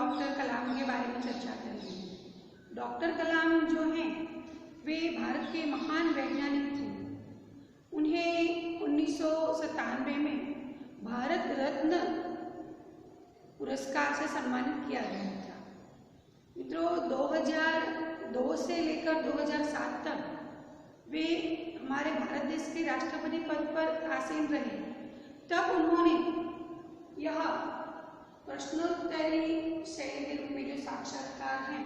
Doctor कलाम के बारे में चर्चा करेंगे। डॉक्टर कलाम जो हैं वे भारत के महान वैज्ञानिक थे। उन्हें 1997 में भारत रत्न पुरस्कार से सम्मानित किया गया था। मित्रों, 2002 से लेकर 2007 तक वे हमारे भारत देश के राष्ट्रपति पद पर आसीन रहे। तब उन्होंने यह प्रश्नोत्तरी शैली के रूप में जो साक्षात्कार है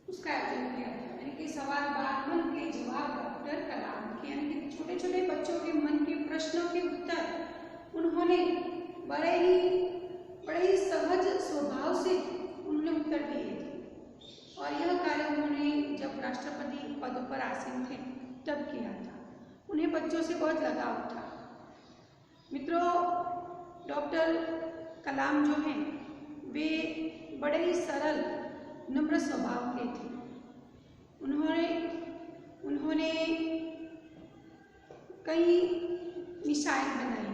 उसका आयोजन किया था, यानी कि सवाल बाद मन के जवाब डॉक्टर कलाम के, यानी कि छोटे छोटे बच्चों के मन के प्रश्नों के उत्तर उन्होंने बड़े ही सहज स्वभाव से उन्होंने उत्तर दिए थे। और यह कार्य उन्होंने जब राष्ट्रपति पद पर आसीन थे तब किया था। उन्हें बच्चों से बहुत लगाव था। मित्रों, डॉक्टर कलाम जो हैं वे बड़े ही सरल नम्र स्वभाव के थे। उन्होंने कई मिसाइल बनाई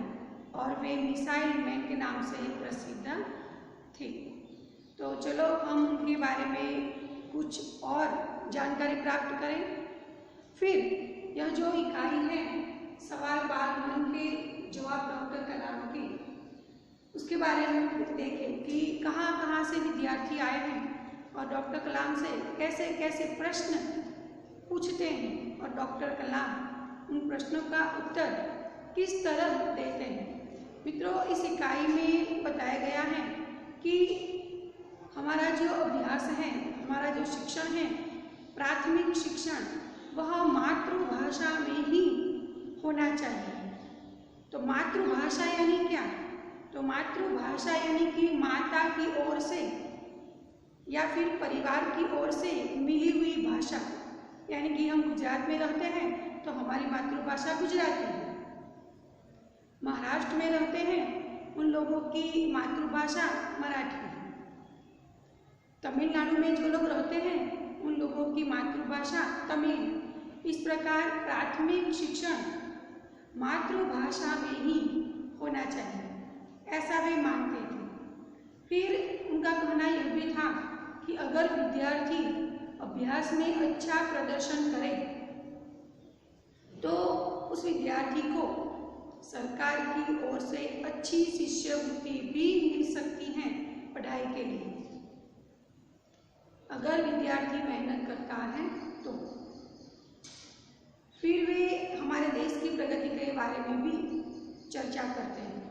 और वे मिसाइल मैन के नाम से ही प्रसिद्ध थे। तो चलो हम उनके बारे में कुछ और जानकारी प्राप्त करें। फिर यह जो इकाई है सवाल बाद मन के जवाब डॉक्टर कलाम के, उसके बारे में देखें कि कहाँ कहाँ से विद्यार्थी आए हैं और डॉक्टर कलाम से कैसे कैसे प्रश्न पूछते हैं और डॉक्टर कलाम उन प्रश्नों का उत्तर किस तरह देते हैं। मित्रों, इस इकाई में बताया गया है कि हमारा जो अभ्यास है, हमारा जो शिक्षण है, प्राथमिक शिक्षण, वह मातृभाषा में ही होना चाहिए। तो मातृभाषा यानी क्या? तो मातृभाषा यानी कि माता की ओर से या फिर परिवार की ओर से मिली हुई भाषा। यानी कि हम गुजरात में रहते हैं तो हमारी मातृभाषा गुजराती है, महाराष्ट्र में रहते हैं उन लोगों की मातृभाषा मराठी है, तमिलनाडु में जो लोग रहते हैं उन लोगों की मातृभाषा तमिल। इस प्रकार प्राथमिक शिक्षण मातृभाषा में ही होना चाहिए, ऐसा वे मानते थे। फिर उनका कहना यह भी था कि अगर विद्यार्थी अभ्यास में अच्छा प्रदर्शन करे तो उस विद्यार्थी को सरकार की ओर से अच्छी शिष्यवृत्ति भी मिल सकती है पढ़ाई के लिए, अगर विद्यार्थी मेहनत करता है तो। फिर वे हमारे देश की प्रगति के बारे में भी चर्चा करते हैं।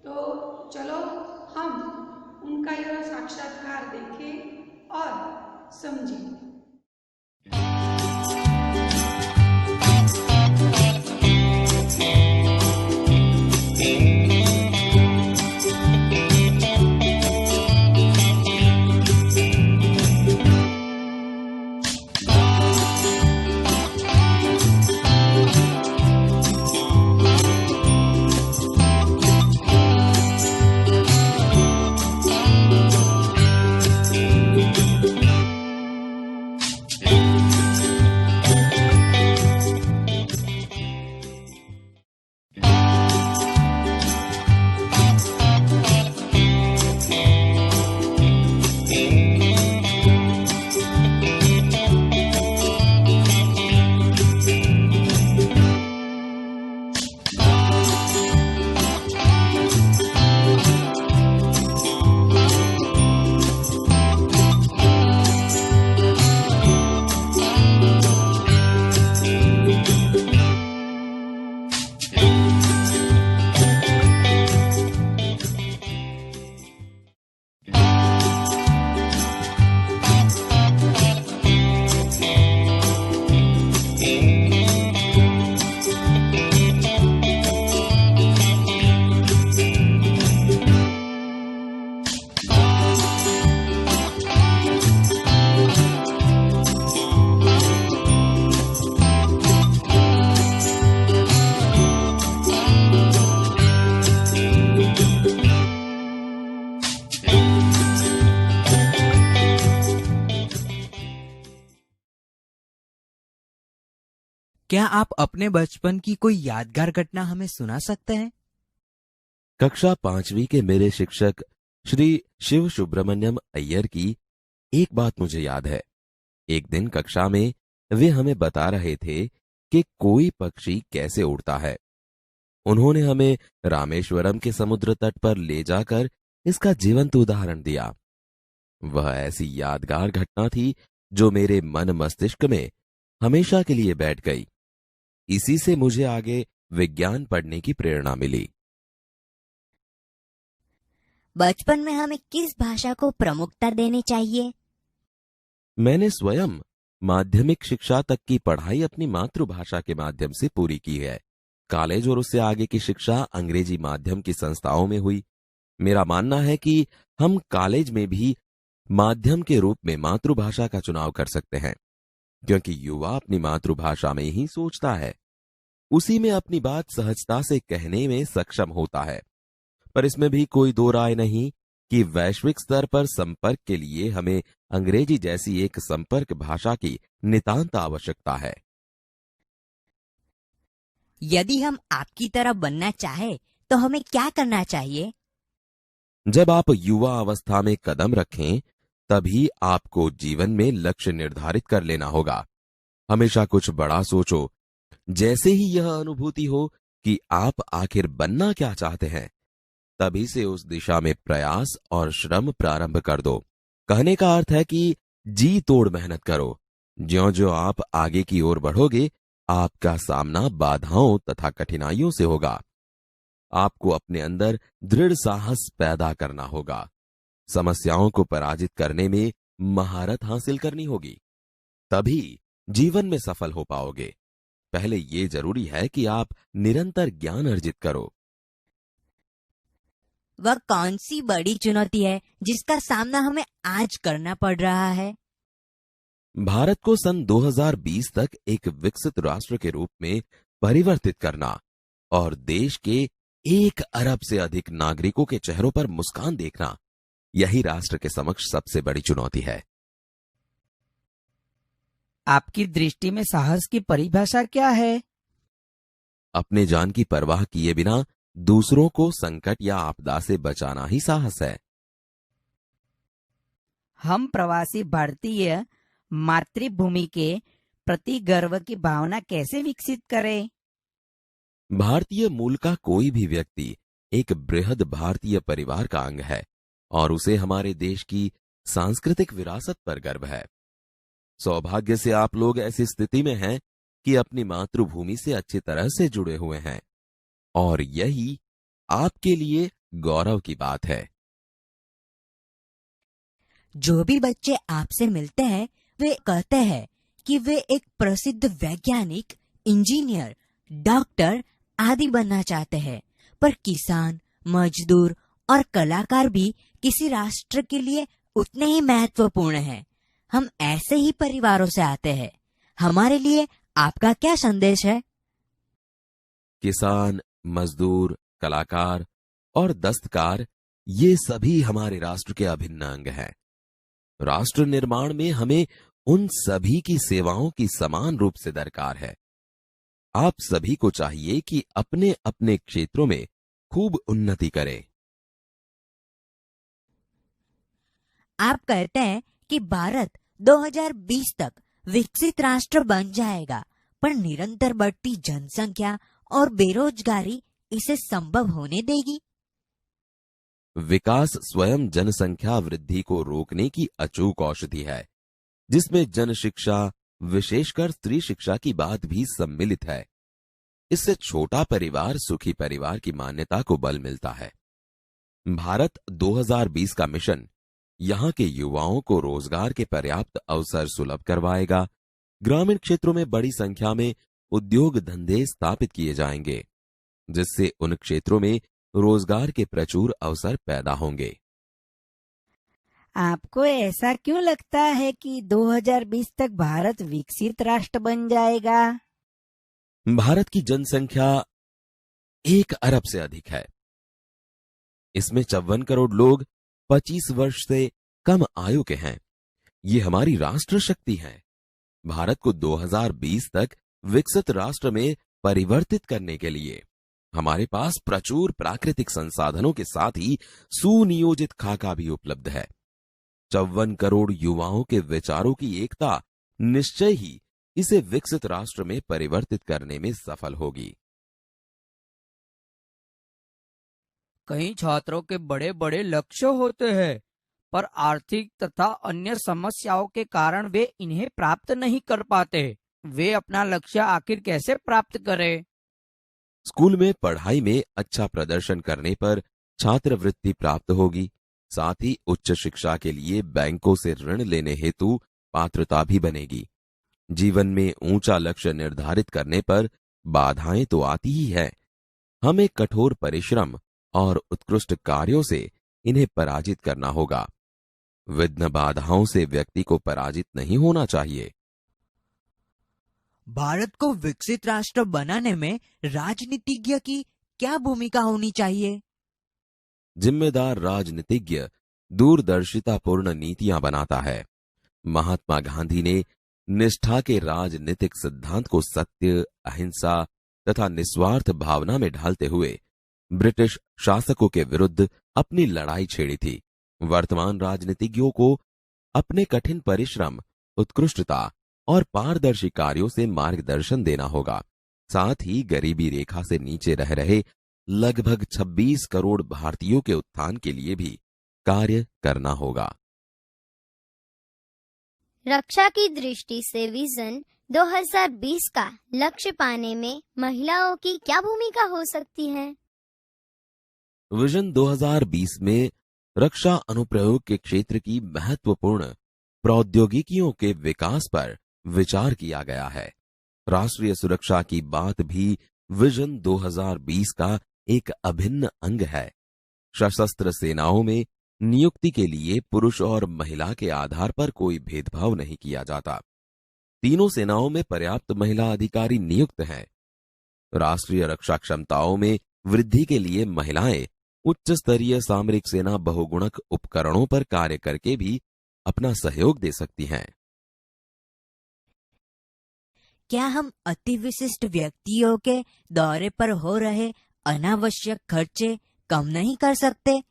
तो चलो हम उनका यह साक्षात्कार देखें और समझें। क्या आप अपने बचपन की कोई यादगार घटना हमें सुना सकते हैं? कक्षा 5वीं के मेरे शिक्षक श्री शिव सुब्रमण्यम अय्यर की एक बात मुझे याद है। एक दिन कक्षा में वे हमें बता रहे थे कि कोई पक्षी कैसे उड़ता है। उन्होंने हमें रामेश्वरम के समुद्र तट पर ले जाकर इसका जीवंत उदाहरण दिया। वह ऐसी यादगार घटना थी जो मेरे मन मस्तिष्क में हमेशा के लिए बैठ गई। इसी से मुझे आगे विज्ञान पढ़ने की प्रेरणा मिली। बचपन में हमें किस भाषा को प्रमुखता देनी चाहिए? मैंने स्वयं माध्यमिक शिक्षा तक की पढ़ाई अपनी मातृभाषा के माध्यम से पूरी की है। कॉलेज और उससे आगे की शिक्षा अंग्रेजी माध्यम की संस्थाओं में हुई। मेरा मानना है कि हम कॉलेज में भी माध्यम के रूप में मातृभाषा का चुनाव कर सकते हैं, क्योंकि युवा अपनी मातृभाषा में ही सोचता है, उसी में अपनी बात सहजता से कहने में सक्षम होता है। पर इसमें भी कोई दो राय नहीं कि वैश्विक स्तर पर संपर्क के लिए हमें अंग्रेजी जैसी एक संपर्क भाषा की नितांत आवश्यकता है। यदि हम आपकी तरह बनना चाहे तो हमें क्या करना चाहिए? जब आप युवा अवस्था में कदम रखें, तभी आपको जीवन में लक्ष्य निर्धारित कर लेना होगा। हमेशा कुछ बड़ा सोचो। जैसे ही यह अनुभूति हो कि आप आखिर बनना क्या चाहते हैं, तभी से उस दिशा में प्रयास और श्रम प्रारंभ कर दो। कहने का अर्थ है कि जी तोड़ मेहनत करो। ज्यों-ज्यों आप आगे की ओर बढ़ोगे, आपका सामना बाधाओं तथा कठिनाइयों से होगा। आपको अपने अंदर दृढ़ साहस पैदा करना होगा। समस्याओं को पराजित करने में महारत हासिल करनी होगी, तभी जीवन में सफल हो पाओगे। पहले ये जरूरी है कि आप निरंतर ज्ञान अर्जित करो। वह कौन सी बड़ी चुनौती है जिसका सामना हमें आज करना पड़ रहा है? भारत को सन 2020 तक एक विकसित राष्ट्र के रूप में परिवर्तित करना और देश के 1 अरब से अधिक नागरिकों के चेहरों पर मुस्कान देखना, यही राष्ट्र के समक्ष सबसे बड़ी चुनौती है। आपकी दृष्टि में साहस की परिभाषा क्या है? अपने जान की परवाह किए बिना दूसरों को संकट या आपदा से बचाना ही साहस है। हम प्रवासी भारतीय मातृभूमि के प्रति गर्व की भावना कैसे विकसित करें? भारतीय मूल का कोई भी व्यक्ति एक बृहद भारतीय परिवार का अंग है और उसे हमारे देश की सांस्कृतिक विरासत पर गर्व है। सौभाग्य से आप लोग ऐसी स्थिति में हैं कि अपनी मातृभूमि से अच्छी तरह से जुड़े हुए हैं और यही आपके लिए गौरव की बात है। जो भी बच्चे आपसे मिलते हैं वे कहते हैं कि वे एक प्रसिद्ध वैज्ञानिक, इंजीनियर, डॉक्टर आदि बनना चाहते हैं, पर किसान, मजदूर और कलाकार भी किसी राष्ट्र के लिए उतने ही महत्वपूर्ण हैं। हम ऐसे ही परिवारों से आते हैं। हमारे लिए आपका क्या संदेश है? किसान, मजदूर, कलाकार और दस्तकार, ये सभी हमारे राष्ट्र के अभिन्न अंग हैं। राष्ट्र निर्माण में हमें उन सभी की सेवाओं की समान रूप से दरकार है। आप सभी को चाहिए कि अपने अपने क्षेत्रों में खूब उन्नति करें। आप कहते हैं कि भारत 2020 तक विकसित राष्ट्र बन जाएगा, पर निरंतर बढ़ती जनसंख्या और बेरोजगारी इसे संभव होने देगी? विकास स्वयं जनसंख्या वृद्धि को रोकने की अचूक औषधि है, जिसमें जन शिक्षा, विशेषकर स्त्री शिक्षा की बात भी सम्मिलित है। इससे छोटा परिवार सुखी परिवार की मान्यता को बल मिलता है। भारत 2020 का मिशन यहां के युवाओं को रोजगार के पर्याप्त अवसर सुलभ करवाएगा। ग्रामीण क्षेत्रों में बड़ी संख्या में उद्योग धंधे स्थापित किए जाएंगे, जिससे उन क्षेत्रों में रोजगार के प्रचुर अवसर पैदा होंगे। आपको ऐसा क्यों लगता है कि 2020 तक भारत विकसित राष्ट्र बन जाएगा? भारत की जनसंख्या 1 अरब से अधिक है। इसमें 54 करोड़ लोग 25 वर्ष से कम आयु के हैं। ये हमारी राष्ट्र शक्ति है। भारत को 2020 तक विकसित राष्ट्र में परिवर्तित करने के लिए हमारे पास प्रचुर प्राकृतिक संसाधनों के साथ ही सुनियोजित खाका भी उपलब्ध है। 54 करोड़ युवाओं के विचारों की एकता निश्चय ही इसे विकसित राष्ट्र में परिवर्तित करने में सफल होगी। कई छात्रों के बड़े बड़े लक्ष्य होते हैं, पर आर्थिक तथा अन्य समस्याओं के कारण वे इन्हें प्राप्त नहीं कर पाते। वे अपना लक्ष्य आखिर कैसे प्राप्त करें? स्कूल में पढ़ाई में अच्छा प्रदर्शन करने पर छात्रवृत्ति प्राप्त होगी। साथ ही उच्च शिक्षा के लिए बैंकों से ऋण लेने हेतु पात्रता भी बनेगी। जीवन में ऊंचा लक्ष्य निर्धारित करने पर बाधाएं तो आती ही है। हमें कठोर परिश्रम और उत्कृष्ट कार्यों से इन्हें पराजित करना होगा। विघ्न बाधाओं से व्यक्ति को पराजित नहीं होना चाहिए। भारत को विकसित राष्ट्र बनाने में राजनीतिज्ञ की क्या भूमिका होनी चाहिए? जिम्मेदार राजनीतिज्ञ दूरदर्शितापूर्ण नीतियां बनाता है। महात्मा गांधी ने निष्ठा के राजनीतिक सिद्धांत को सत्य, अहिंसा तथा निस्वार्थ भावना में ढालते हुए ब्रिटिश शासकों के विरुद्ध अपनी लड़ाई छेड़ी थी। वर्तमान राजनीतिज्ञों को अपने कठिन परिश्रम, उत्कृष्टता और पारदर्शी कार्यों से मार्गदर्शन देना होगा। साथ ही गरीबी रेखा से नीचे रह रहे लगभग 26 करोड़ भारतीयों के उत्थान के लिए भी कार्य करना होगा। रक्षा की दृष्टि से विजन 2020 का लक्ष्य पाने में महिलाओं की क्या भूमिका हो सकती है? विजन 2020 में रक्षा अनुप्रयोग के क्षेत्र की महत्वपूर्ण प्रौद्योगिकियों के विकास पर विचार किया गया है। राष्ट्रीय सुरक्षा की बात भी विजन 2020 का एक अभिन्न अंग है। सशस्त्र सेनाओं में नियुक्ति के लिए पुरुष और महिला के आधार पर कोई भेदभाव नहीं किया जाता। तीनों सेनाओं में पर्याप्त महिला अधिकारी नियुक्त हैं। राष्ट्रीय रक्षा क्षमताओं में वृद्धि के लिए महिलाएं उच्च स्तरीय सामरिक सेना बहुगुणक उपकरणों पर कार्य करके भी अपना सहयोग दे सकती हैं। क्या हम अति विशिष्ट व्यक्तियों के दौरे पर हो रहे अनावश्यक खर्चे कम नहीं कर सकते?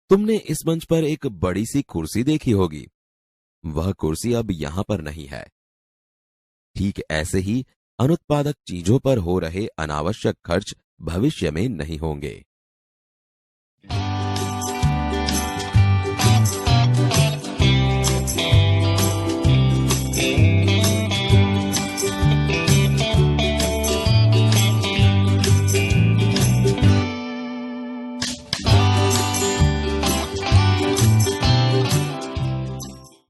तुमने इस मंच पर एक बड़ी सी कुर्सी देखी होगी। वह कुर्सी अब यहां पर नहीं है। ठीक ऐसे ही अनुत्पादक चीजों पर हो रहे अनावश्यक खर्च भविष्य में नहीं होंगे।